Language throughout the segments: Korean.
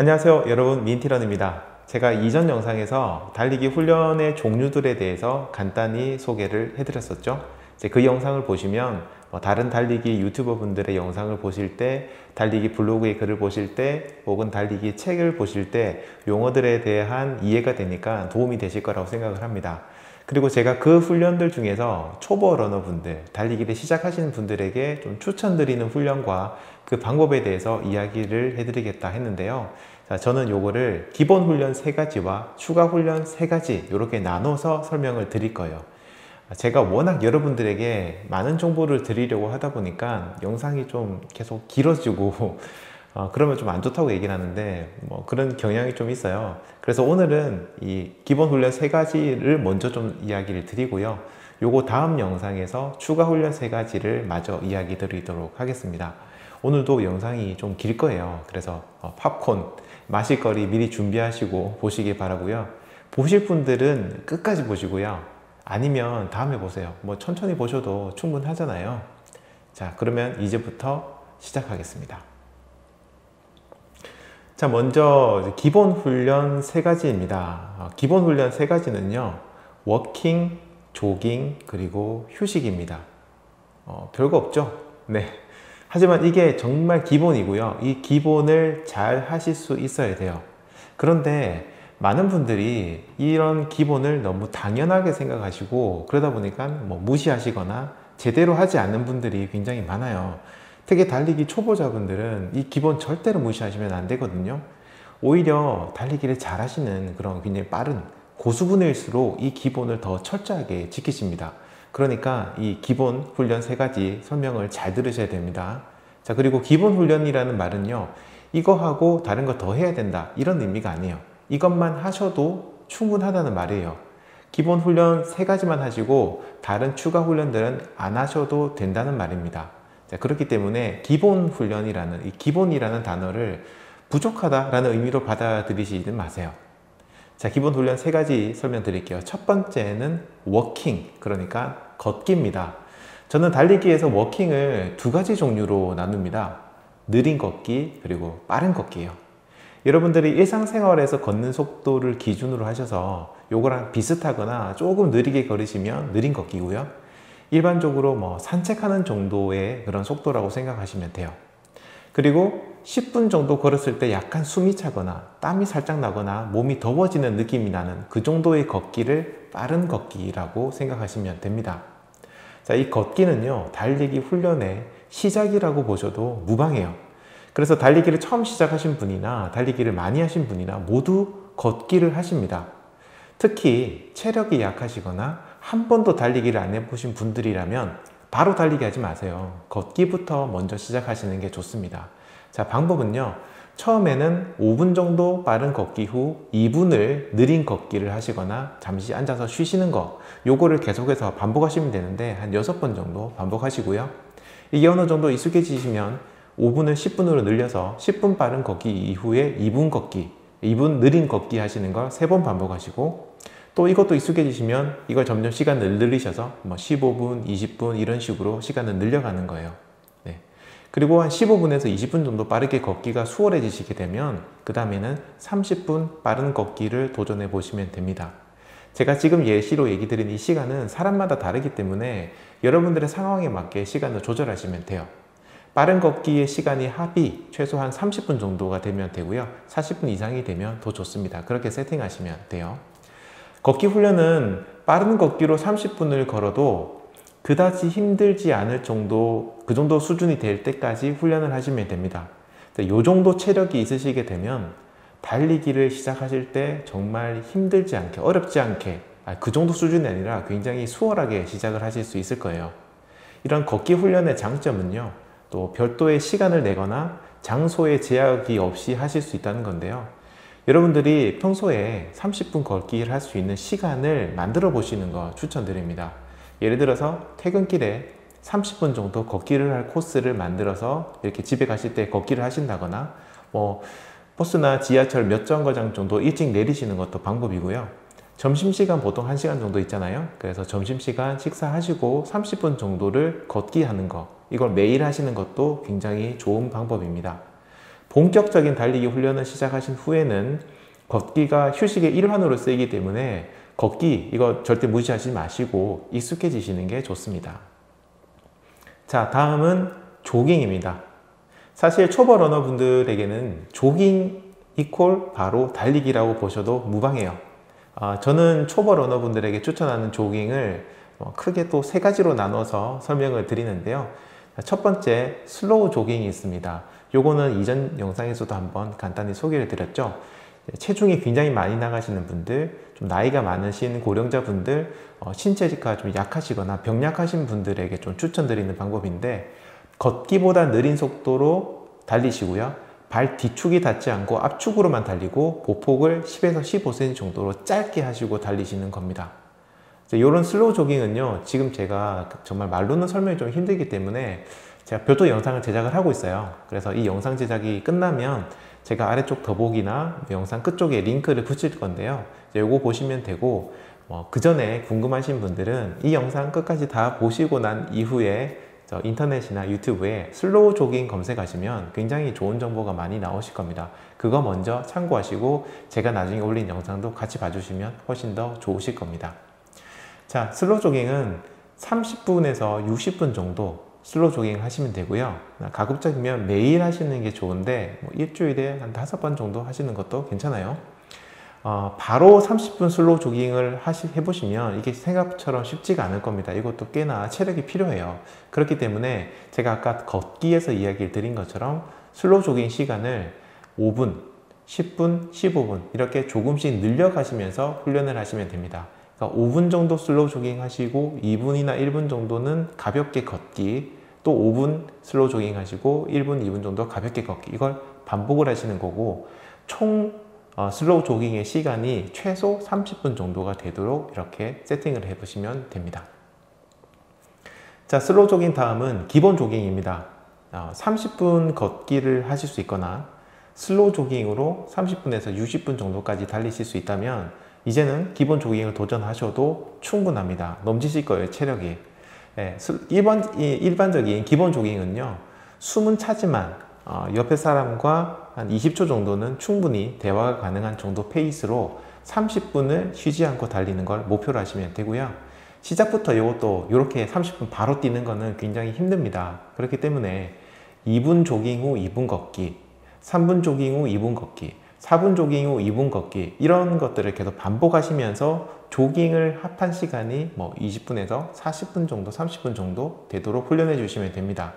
안녕하세요 여러분, 민티런입니다. 제가 이전 영상에서 달리기 훈련의 종류들에 대해서 간단히 소개를 해드렸었죠. 이제 그 영상을 보시면 다른 달리기 유튜버 분들의 영상을 보실 때, 달리기 블로그의 글을 보실 때, 혹은 달리기 책을 보실 때 용어들에 대한 이해가 되니까 도움이 되실 거라고 생각을 합니다. 그리고 제가 그 훈련들 중에서 초보 러너분들, 달리기를 시작하시는 분들에게 좀 추천드리는 훈련과 그 방법에 대해서 이야기를 해드리겠다 했는데요. 자, 저는 요거를 기본 훈련 3가지와 추가 훈련 3가지 이렇게 나눠서 설명을 드릴 거예요. 제가 워낙 여러분들에게 많은 정보를 드리려고 하다 보니까 영상이 좀 계속 길어지고 그러면 좀 안 좋다고 얘기를 하는데 그런 경향이 좀 있어요. 그래서 오늘은 이 기본 훈련 3가지를 먼저 좀 이야기를 드리고요. 요거 다음 영상에서 추가 훈련 3가지를 마저 이야기 드리도록 하겠습니다. 오늘도 영상이 좀 길 거예요. 그래서 팝콘, 마실 거리 미리 준비하시고 보시기 바라고요. 보실 분들은 끝까지 보시고요. 아니면 다음에 보세요. 천천히 보셔도 충분하잖아요. 자, 그러면 이제부터 시작하겠습니다. 자, 먼저 기본 훈련 3가지입니다. 기본 훈련 3가지는요, 워킹, 조깅, 그리고 휴식입니다. 별거 없죠? 네. 하지만 이게 정말 기본이고요. 이 기본을 잘 하실 수 있어야 돼요. 그런데 많은 분들이 이런 기본을 너무 당연하게 생각하시고 그러다 보니까 무시하시거나 제대로 하지 않는 분들이 굉장히 많아요. 특히 달리기 초보자분들은 이 기본 절대로 무시하시면 안 되거든요. 오히려 달리기를 잘 하시는 그런 굉장히 빠른 고수분일수록 이 기본을 더 철저하게 지키십니다. 그러니까 이 기본 훈련 3가지 설명을 잘 들으셔야 됩니다. 자, 그리고 기본 훈련이라는 말은요, 이거 하고 다른 거 더 해야 된다 이런 의미가 아니에요. 이것만 하셔도 충분하다는 말이에요. 기본 훈련 3가지만 하시고 다른 추가 훈련들은 안 하셔도 된다는 말입니다. 자, 그렇기 때문에 기본 훈련이라는 이 기본이라는 단어를 부족하다라는 의미로 받아들이시지 마세요. 자, 기본 훈련 3가지 설명드릴게요. 첫 번째는 워킹, 그러니까 걷기입니다. 저는 달리기에서 워킹을 2가지 종류로 나눕니다. 느린 걷기 그리고 빠른 걷기예요. 여러분들이 일상생활에서 걷는 속도를 기준으로 하셔서 요거랑 비슷하거나 조금 느리게 걸으시면 느린 걷기고요. 일반적으로 산책하는 정도의 그런 속도라고 생각하시면 돼요. 그리고 10분 정도 걸었을 때 약간 숨이 차거나 땀이 살짝 나거나 몸이 더워지는 느낌이 나는 그 정도의 걷기를 빠른 걷기라고 생각하시면 됩니다. 자, 이 걷기는요, 달리기 훈련의 시작이라고 보셔도 무방해요. 그래서 달리기를 처음 시작하신 분이나 달리기를 많이 하신 분이나 모두 걷기를 하십니다. 특히 체력이 약하시거나 한 번도 달리기를 안 해보신 분들이라면 바로 달리기 하지 마세요. 걷기부터 먼저 시작하시는 게 좋습니다. 자, 방법은요, 처음에는 5분 정도 빠른 걷기 후 2분을 느린 걷기를 하시거나 잠시 앉아서 쉬시는 거, 요거를 계속해서 반복하시면 되는데 한 6번 정도 반복하시고요. 이게 어느 정도 익숙해지시면 5분을 10분으로 늘려서 10분 빠른 걷기 이후에 2분 걷기, 2분 느린 걷기 하시는 걸 3번 반복하시고, 또 이것도 익숙해지시면 이걸 점점 시간을 늘리셔서 15분, 20분 이런 식으로 시간을 늘려가는 거예요. 네. 그리고 한 15분에서 20분 정도 빠르게 걷기가 수월해지시게 되면 그 다음에는 30분 빠른 걷기를 도전해 보시면 됩니다. 제가 지금 예시로 얘기 드린 이 시간은 사람마다 다르기 때문에 여러분들의 상황에 맞게 시간을 조절하시면 돼요. 빠른 걷기의 시간이 합이 최소한 30분 정도가 되면 되고요. 40분 이상이 되면 더 좋습니다. 그렇게 세팅하시면 돼요. 걷기 훈련은 빠른 걷기로 30분을 걸어도 그다지 힘들지 않을 정도, 그 정도 수준이 될 때까지 훈련을 하시면 됩니다. 이 정도 체력이 있으시게 되면 달리기를 시작하실 때 정말 힘들지 않게, 어렵지 않게, 그 정도 수준이 아니라 굉장히 수월하게 시작을 하실 수 있을 거예요. 이런 걷기 훈련의 장점은요, 또 별도의 시간을 내거나 장소에 제약이 없이 하실 수 있다는 건데요. 여러분들이 평소에 30분 걷기를 할 수 있는 시간을 만들어 보시는 거 추천드립니다. 예를 들어서 퇴근길에 30분 정도 걷기를 할 코스를 만들어서 이렇게 집에 가실 때 걷기를 하신다거나 버스나 지하철 몇 정거장 정도 일찍 내리시는 것도 방법이고요. 점심시간 보통 1시간 정도 있잖아요. 그래서 점심시간 식사하시고 30분 정도를 걷기 하는 거, 이걸 매일 하시는 것도 굉장히 좋은 방법입니다. 본격적인 달리기 훈련을 시작하신 후에는 걷기가 휴식의 일환으로 쓰이기 때문에 걷기 이거 절대 무시하지 마시고 익숙해지시는 게 좋습니다. 자, 다음은 조깅입니다. 사실 초보 러너분들에게는 조깅 이퀄 바로 달리기라고 보셔도 무방해요. 저는 초보 러너분들에게 추천하는 조깅을 크게 또 세 가지로 나눠서 설명을 드리는데요. 첫 번째, 슬로우 조깅이 있습니다. 요거는 이전 영상에서도 한번 간단히 소개를 드렸죠. 체중이 굉장히 많이 나가시는 분들, 좀 나이가 많으신 고령자분들, 신체가 좀 약하시거나 병약하신 분들에게 좀 추천드리는 방법인데, 걷기보다 느린 속도로 달리시고요. 발 뒤축이 닿지 않고 앞축으로만 달리고 보폭을 10에서 15cm 정도로 짧게 하시고 달리시는 겁니다. 이런 슬로우 조깅은요, 지금 제가 정말 말로는 설명이 좀 힘들기 때문에 제가 별도 영상을 제작을 하고 있어요. 그래서 이 영상 제작이 끝나면 제가 아래쪽 더보기나 영상 끝쪽에 링크를 붙일 건데요. 요거 보시면 되고, 그 전에 궁금하신 분들은 이 영상 끝까지 다 보시고 난 이후에 인터넷이나 유튜브에 슬로우 조깅 검색하시면 굉장히 좋은 정보가 많이 나오실 겁니다. 그거 먼저 참고하시고 제가 나중에 올린 영상도 같이 봐주시면 훨씬 더 좋으실 겁니다. 자, 슬로우 조깅은 30분에서 60분 정도 슬로우 조깅 하시면 되고요. 가급적이면 매일 하시는 게 좋은데 일주일에 한 5번 정도 하시는 것도 괜찮아요. 바로 30분 슬로우 조깅을 해보시면 이게 생각처럼 쉽지가 않을 겁니다. 이것도 꽤나 체력이 필요해요. 그렇기 때문에 제가 아까 걷기에서 이야기를 드린 것처럼 슬로우 조깅 시간을 5분, 10분, 15분 이렇게 조금씩 늘려가시면서 훈련을 하시면 됩니다. 그러니까 5분 정도 슬로우 조깅 하시고 2분이나 1분 정도는 가볍게 걷기, 또 5분 슬로우 조깅 하시고 1분, 2분 정도 가볍게 걷기, 이걸 반복을 하시는 거고, 총 슬로우 조깅의 시간이 최소 30분 정도가 되도록 이렇게 세팅을 해 보시면 됩니다. 자, 슬로우 조깅 다음은 기본 조깅입니다. 30분 걷기를 하실 수 있거나 슬로우 조깅으로 30분에서 60분 정도까지 달리실 수 있다면 이제는 기본 조깅을 도전하셔도 충분합니다. 넘치실 거예요, 체력이. 일반적인 기본 조깅은요, 숨은 차지만 옆에 사람과 한 20초 정도는 충분히 대화가 가능한 정도 페이스로 30분을 쉬지 않고 달리는 걸 목표로 하시면 되고요. 시작부터 이것도 이렇게 30분 바로 뛰는 거는 굉장히 힘듭니다. 그렇기 때문에 2분 조깅 후 2분 걷기, 3분 조깅 후 2분 걷기, 4분 조깅 후 2분 걷기, 이런 것들을 계속 반복하시면서 조깅을 합한 시간이 20분에서 40분 정도, 30분 정도 되도록 훈련해 주시면 됩니다.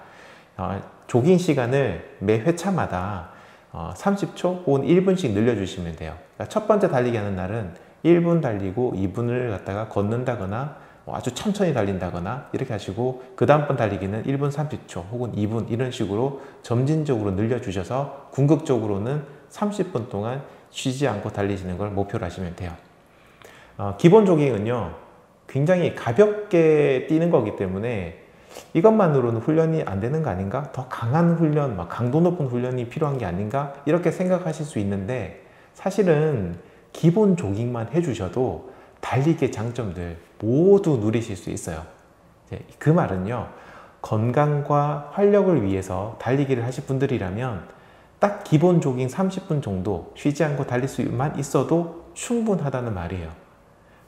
조깅 시간을 매 회차마다 30초 혹은 1분씩 늘려주시면 돼요. 그러니까 첫 번째 달리기 하는 날은 1분 달리고 2분을 갖다가 걷는다거나 아주 천천히 달린다거나 이렇게 하시고, 그 다음번 달리기는 1분 30초 혹은 2분 이런 식으로 점진적으로 늘려주셔서 궁극적으로는 30분 동안 쉬지 않고 달리시는 걸 목표로 하시면 돼요. 기본 조깅은요, 굉장히 가볍게 뛰는 거기 때문에 이것만으로는 훈련이 안 되는 거 아닌가? 더 강한 훈련, 강도 높은 훈련이 필요한 게 아닌가? 이렇게 생각하실 수 있는데, 사실은 기본 조깅만 해주셔도 달리기의 장점들 모두 누리실 수 있어요. 그 말은요, 건강과 활력을 위해서 달리기를 하실 분들이라면 딱 기본 조깅 30분 정도 쉬지 않고 달릴 수만 있어도 충분하다는 말이에요.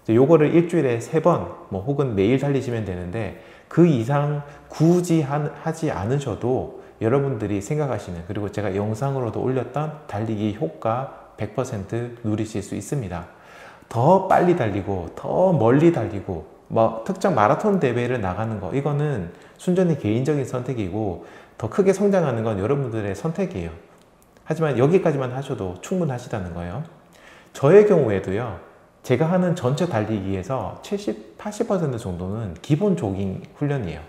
요거를 일주일에 3번 혹은 매일 달리시면 되는데, 그 이상 굳이 하지 않으셔도 여러분들이 생각하시는, 그리고 제가 영상으로도 올렸던 달리기 효과 100% 누리실 수 있습니다. 더 빨리 달리고 더 멀리 달리고 특정 마라톤 대회를 나가는 거, 이거는 순전히 개인적인 선택이고 더 크게 성장하는 건 여러분들의 선택이에요. 하지만 여기까지만 하셔도 충분하시다는 거예요. 저의 경우에도요, 제가 하는 전체 달리기에서 70, 80% 정도는 기본 조깅 훈련이에요.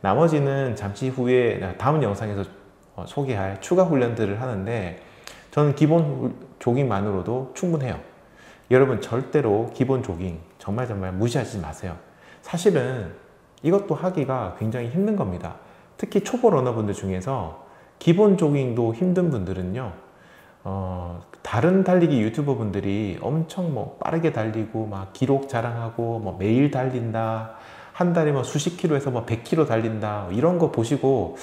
나머지는 잠시 후에 다음 영상에서 소개할 추가 훈련들을 하는데, 저는 기본 조깅만으로도 충분해요. 여러분 절대로 기본 조깅 정말 무시하지 마세요. 사실은 이것도 하기가 굉장히 힘든 겁니다. 특히 초보 러너분들 중에서 기본 조깅도 힘든 분들은요, 다른 달리기 유튜버 분들이 엄청 빠르게 달리고 기록 자랑하고 매일 달린다, 한 달에 수십 킬로에서 100킬로 달린다, 이런 거 보시고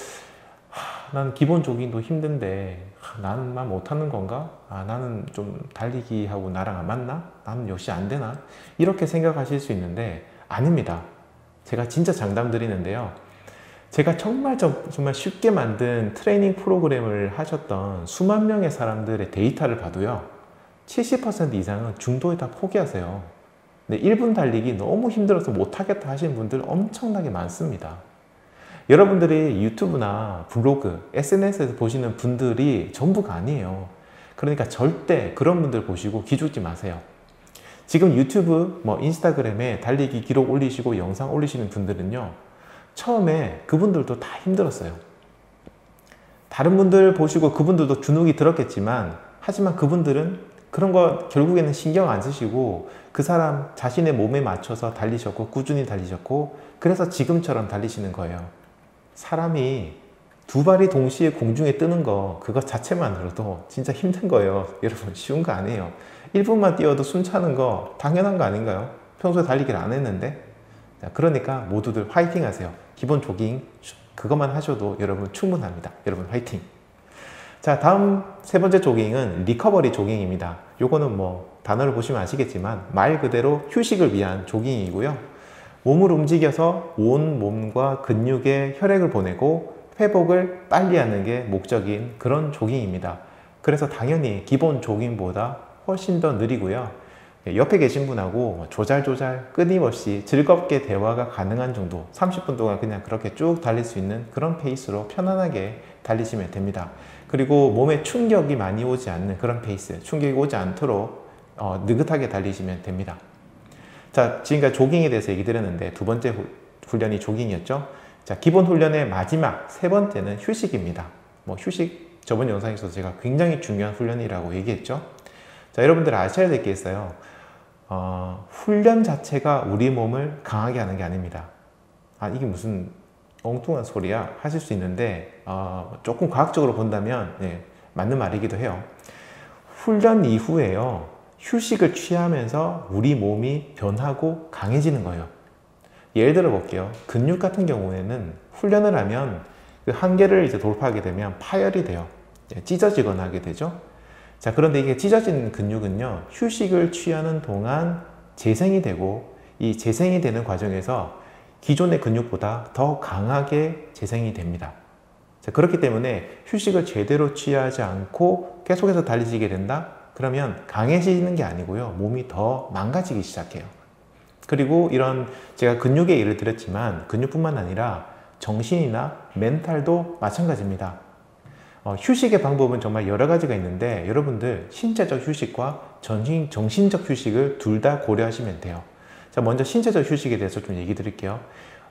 난 기본 조깅도 힘든데 나만 못하는 건가? 나는 좀 달리기하고 나랑 안 맞나? 나는 역시 안 되나? 이렇게 생각하실 수 있는데 아닙니다. 제가 진짜 장담 드리는데요. 제가 정말 쉽게 만든 트레이닝 프로그램을 하셨던 수만 명의 사람들의 데이터를 봐도요, 70% 이상은 중도에 다 포기하세요. 근데 1분 달리기 너무 힘들어서 못하겠다 하시는 분들 엄청나게 많습니다. 여러분들이 유튜브나 블로그, SNS에서 보시는 분들이 전부가 아니에요. 그러니까 절대 그런 분들 보시고 기죽지 마세요. 지금 유튜브, 인스타그램에 달리기 기록 올리시고 영상 올리시는 분들은요, 처음에 그분들도 다 힘들었어요. 다른 분들 보시고 그분들도 주눅이 들었겠지만, 하지만 그분들은 그런 거 결국에는 신경 안 쓰시고 그 사람 자신의 몸에 맞춰서 달리셨고 꾸준히 달리셨고, 그래서 지금처럼 달리시는 거예요. 사람이 두 발이 동시에 공중에 뜨는 거, 그거 자체만으로도 진짜 힘든 거예요. 여러분, 쉬운 거 아니에요. 1분만 뛰어도 숨 차는 거 당연한 거 아닌가요? 평소에 달리기를 안 했는데. 자, 그러니까 모두들 화이팅 하세요. 기본 조깅 그것만 하셔도 여러분 충분합니다. 여러분 화이팅. 자, 다음 세 번째 조깅은 리커버리 조깅입니다. 요거는 단어를 보시면 아시겠지만 말 그대로 휴식을 위한 조깅이고요. 몸을 움직여서 온 몸과 근육에 혈액을 보내고 회복을 빨리 하는 게 목적인 그런 조깅입니다. 그래서 당연히 기본 조깅보다 훨씬 더 느리고요. 옆에 계신 분하고 조잘조잘 끊임없이 즐겁게 대화가 가능한 정도, 30분 동안 그냥 그렇게 쭉 달릴 수 있는 그런 페이스로 편안하게 달리시면 됩니다. 그리고 몸에 충격이 많이 오지 않는 그런 페이스, 충격이 오지 않도록 느긋하게 달리시면 됩니다. 자, 지금까지 조깅에 대해서 얘기 드렸는데 두 번째 훈련이 조깅이었죠. 자, 기본 훈련의 마지막 세 번째는 휴식입니다. 휴식 저번 영상에서 제가 굉장히 중요한 훈련이라고 얘기했죠. 자, 여러분들 아셔야 될 게 있어요. 훈련 자체가 우리 몸을 강하게 하는 게 아닙니다. 이게 무슨 엉뚱한 소리야 하실 수 있는데 조금 과학적으로 본다면 맞는 말이기도 해요. 훈련 이후에요, 휴식을 취하면서 우리 몸이 변하고 강해지는 거예요. 예를 들어 볼게요. 근육 같은 경우에는 훈련을 하면 그 한계를 이제 돌파하게 되면 파열이 돼요. 찢어지거나 하게 되죠. 자, 그런데 이게 찢어진 근육은요, 휴식을 취하는 동안 재생이 되고, 이 재생이 되는 과정에서 기존의 근육보다 더 강하게 재생이 됩니다. 자, 그렇기 때문에 휴식을 제대로 취하지 않고 계속해서 달리시게 된다? 그러면 강해지는 게 아니고요, 몸이 더 망가지기 시작해요. 그리고 이런, 제가 근육의 예를 들었지만 근육뿐만 아니라 정신이나 멘탈도 마찬가지입니다. 휴식의 방법은 정말 여러 가지가 있는데 여러분들 신체적 휴식과 정신적 휴식을 둘 다 고려하시면 돼요. 자, 먼저 신체적 휴식에 대해서 좀 얘기 드릴게요.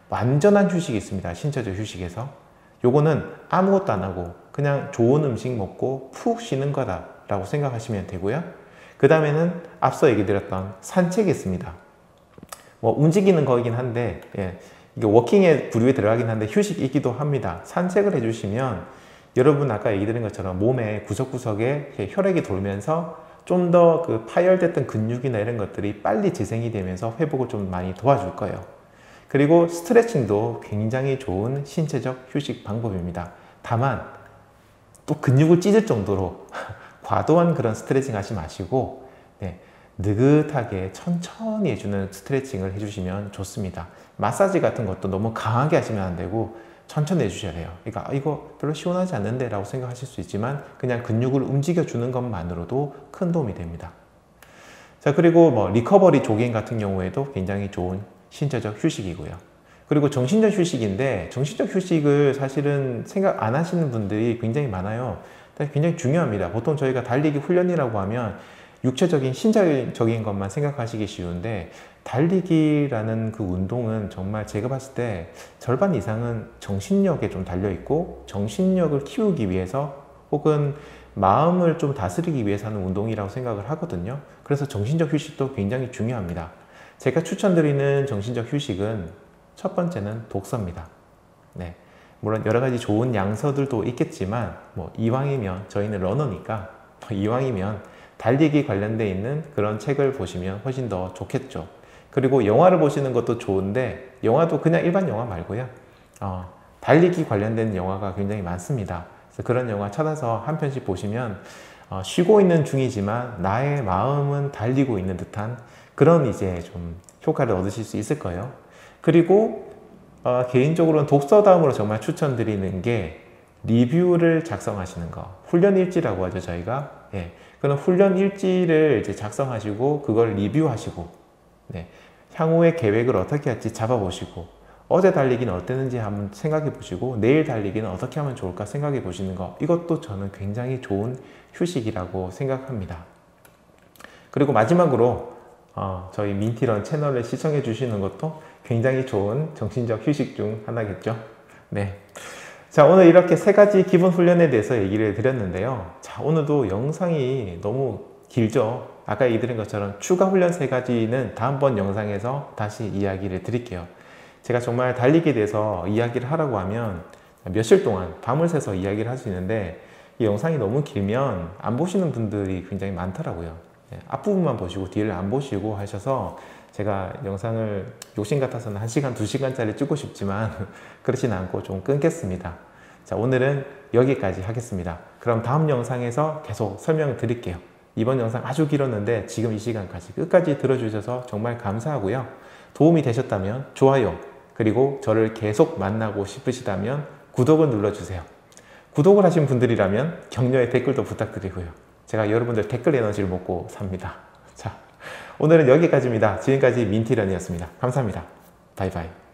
완전한 휴식이 있습니다. 신체적 휴식에서. 요거는 아무것도 안 하고 그냥 좋은 음식 먹고 푹 쉬는 거다 라고 생각하시면 되고요. 그 다음에는 앞서 얘기 드렸던 산책이 있습니다. 움직이는 거이긴 한데 이게 워킹의 부류에 들어가긴 한데 휴식이기도 합니다. 산책을 해주시면 여러분 아까 얘기 드린 것처럼 몸의 구석구석에 혈액이 돌면서 좀 더 그 파열됐던 근육이나 이런 것들이 빨리 재생이 되면서 회복을 좀 많이 도와줄 거예요. 그리고 스트레칭도 굉장히 좋은 신체적 휴식 방법입니다. 다만 또 근육을 찢을 정도로 과도한 그런 스트레칭 하지 마시고 느긋하게 천천히 해주는 스트레칭을 해주시면 좋습니다. 마사지 같은 것도 너무 강하게 하시면 안 되고 천천히 해주셔야 돼요. 그러니까 이거 별로 시원하지 않는데 라고 생각하실 수 있지만 그냥 근육을 움직여 주는 것만으로도 큰 도움이 됩니다. 자, 그리고 리커버리 조깅 같은 경우에도 굉장히 좋은 신체적 휴식이고요. 그리고 정신적 휴식인데 정신적 휴식을 사실은 생각 안 하시는 분들이 굉장히 많아요. 굉장히 중요합니다. 보통 저희가 달리기 훈련이라고 하면 육체적인 신체적인 것만 생각하시기 쉬운데 달리기라는 그 운동은 정말 제가 봤을 때 절반 이상은 정신력에 좀 달려있고 정신력을 키우기 위해서 혹은 마음을 좀 다스리기 위해서 하는 운동이라고 생각을 하거든요. 그래서 정신적 휴식도 굉장히 중요합니다. 제가 추천드리는 정신적 휴식은 첫 번째는 독서입니다. 물론 여러 가지 좋은 양서들도 있겠지만 이왕이면 저희는 러너니까 이왕이면 달리기 관련돼 있는 그런 책을 보시면 훨씬 더 좋겠죠. 그리고 영화를 보시는 것도 좋은데 영화도 그냥 일반 영화 말고요, 달리기 관련된 영화가 굉장히 많습니다. 그래서 그런 영화 찾아서 한 편씩 보시면 쉬고 있는 중이지만 나의 마음은 달리고 있는 듯한 그런 이제 좀 효과를 얻으실 수 있을 거예요. 그리고 개인적으로는 독서다음으로 정말 추천드리는 게 리뷰를 작성하시는 거. 훈련 일지라고 하죠, 저희가. 예. 그런 훈련 일지를 이제 작성하시고 그걸 리뷰하시고, 네. 향후의 계획을 어떻게 할지 잡아보시고, 어제 달리기는 어땠는지 한번 생각해 보시고, 내일 달리기는 어떻게 하면 좋을까 생각해 보시는 거. 이것도 저는 굉장히 좋은 휴식이라고 생각합니다. 그리고 마지막으로 저희 민티런 채널을 시청해 주시는 것도 굉장히 좋은 정신적 휴식 중 하나겠죠. 네. 자, 오늘 이렇게 세 가지 기본 훈련에 대해서 얘기를 드렸는데요. 자, 오늘도 영상이 너무 길죠. 아까 얘기 드린 것처럼 추가 훈련 세 가지는 다음번 영상에서 다시 이야기를 드릴게요. 제가 정말 달리기에 대해서 이야기를 하라고 하면 며칠 동안 밤을 새서 이야기를 할 수 있는데 이 영상이 너무 길면 안 보시는 분들이 굉장히 많더라고요. 앞부분만 보시고 뒤를 안 보시고 하셔서 제가 영상을 욕심 같아서는 1시간, 2시간짜리 찍고 싶지만 그렇진 않고 좀 끊겠습니다. 자, 오늘은 여기까지 하겠습니다. 그럼 다음 영상에서 계속 설명을 드릴게요. 이번 영상 아주 길었는데 지금 이 시간까지 끝까지 들어주셔서 정말 감사하고요. 도움이 되셨다면 좋아요, 그리고 저를 계속 만나고 싶으시다면 구독을 눌러주세요. 구독을 하신 분들이라면 격려의 댓글도 부탁드리고요. 제가 여러분들 댓글 에너지를 먹고 삽니다. 자, 오늘은 여기까지입니다. 지금까지 민티런이었습니다. 감사합니다. 바이바이.